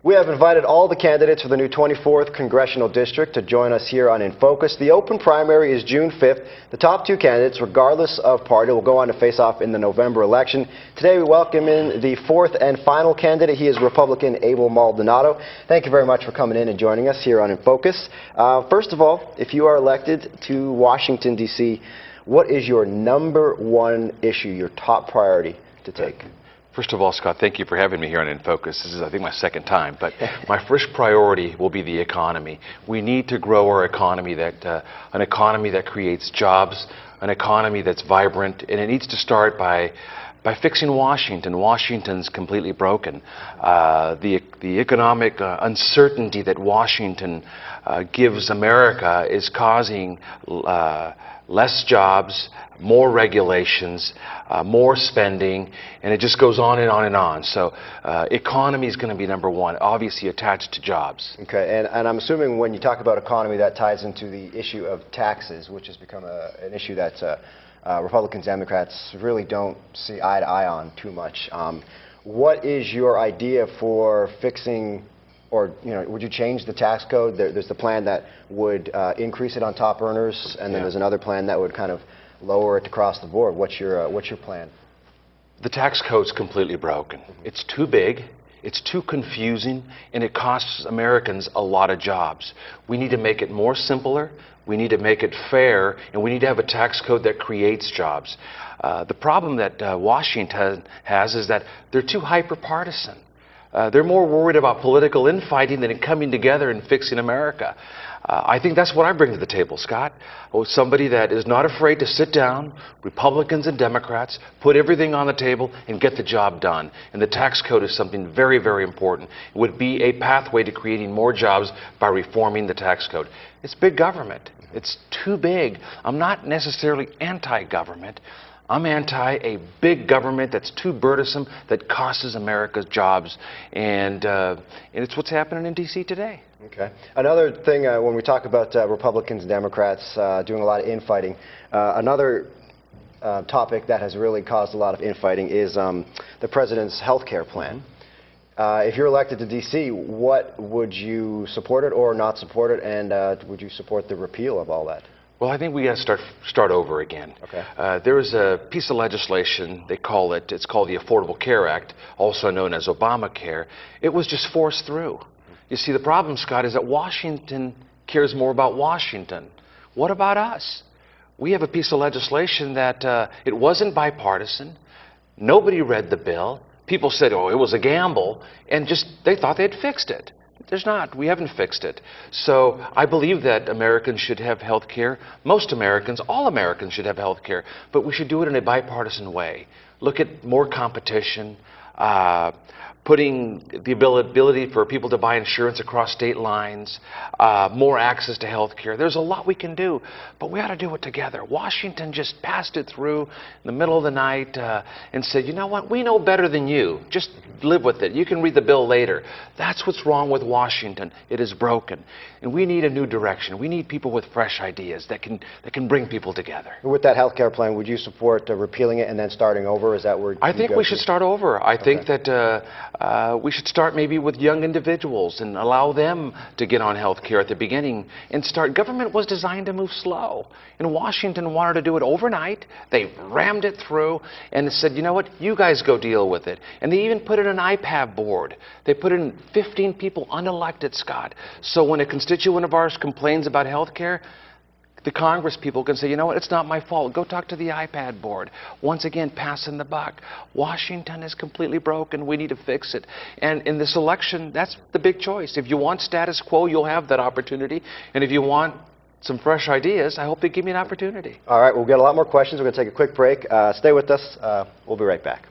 We have invited all the candidates for the new 24th Congressional District to join us here on In Focus. The open primary is June 5th. The top two candidates, regardless of party, will go on to face off in the November election. Today we welcome in the fourth and final candidate. He is Republican Abel Maldonado. Thank you very much for coming in and joining us here on In Focus. First of all, if you are elected to Washington, D.C., what is your #1 issue, your top priority to take? First of all, Scott, thank you for having me here on In Focus. This is, I think, my second time. But my first priority will be the economy. We need to grow our economy, an economy that creates jobs, an economy that's vibrant, and it needs to start by fixing Washington. Washington's completely broken. The economic uncertainty that Washington gives America is causing less jobs, more regulations, more spending, and it just goes on and on and on. So economy is going to be #1, obviously attached to jobs. Okay, and I'm assuming when you talk about economy, that ties into the issue of taxes, which has become an issue that Republicans, Democrats really don't see eye to eye on too much. What is your idea for fixing, or would you change the tax code? There's the plan that would increase it on top earners, and then there's another plan that would kind of lower it across the board. What's your plan? The tax code's completely broken. It's too big, it's too confusing, and it costs Americans a lot of jobs. We need to make it more simpler, we need to make it fair, and we need to have a tax code that creates jobs. The problem that Washington has is that they're too hyper-partisan. They're more worried about political infighting than coming together and fixing America. I think that's what I bring to the table, Scott. Somebody that is not afraid to sit down, Republicans and Democrats, put everything on the table and get the job done. And the tax code is something very, very important. It would be a pathway to creating more jobs by reforming the tax code. It's big government. It's too big. I'm not necessarily anti-government. I'm anti a big government that's too burdensome, that costs America's jobs, and it's what's happening in D.C. today. Okay. Another thing, when we talk about Republicans and Democrats doing a lot of infighting, another topic that has really caused a lot of infighting is the president's health care plan. If you're elected to D.C., what would you support it or not support it, and would you support the repeal of all that? Well, I think we got to start over again. Okay. There is a piece of legislation, it's called the Affordable Care Act, also known as Obamacare. It was just forced through. You see, the problem, Scott, is that Washington cares more about Washington. What about us? We have a piece of legislation that it wasn't bipartisan. Nobody read the bill. People said, oh, it was a gamble, and they thought they'd fixed it. There's not. We haven't fixed it. So I believe that Americans should have health care. Most Americans, all Americans should have health care, but we should do it in a bipartisan way. Look at more competition, putting the ability for people to buy insurance across state lines, more access to health care. There's a lot we can do, but we ought to do it together. Washington just passed it through in the middle of the night and said, you know what, we know better than you. Just live with it. You can read the bill later. That's what's wrong with Washington. It is broken. And we need a new direction. We need people with fresh ideas that can bring people together. With that health care plan, would you support repealing it and then starting over? Is that where I think we should start over. I think that we should start maybe with young individuals and allow them to get on health care at the beginning and start. Government was designed to move slow, and Washington wanted to do it overnight. They rammed it through and said, you know what, you guys go deal with it. And they even put in an IPAB board. They put in 15 people unelected, Scott. So when a constituent of ours complains about health care, the Congress people can say, you know what, it's not my fault. Go talk to the iPad board. Once again, passing the buck. Washington is completely broken. We need to fix it. And in this election, that's the big choice. If you want status quo, you'll have that opportunity. And if you want some fresh ideas, I hope they give me an opportunity. All right, we'll get a lot more questions. We're going to take a quick break. Stay with us. We'll be right back.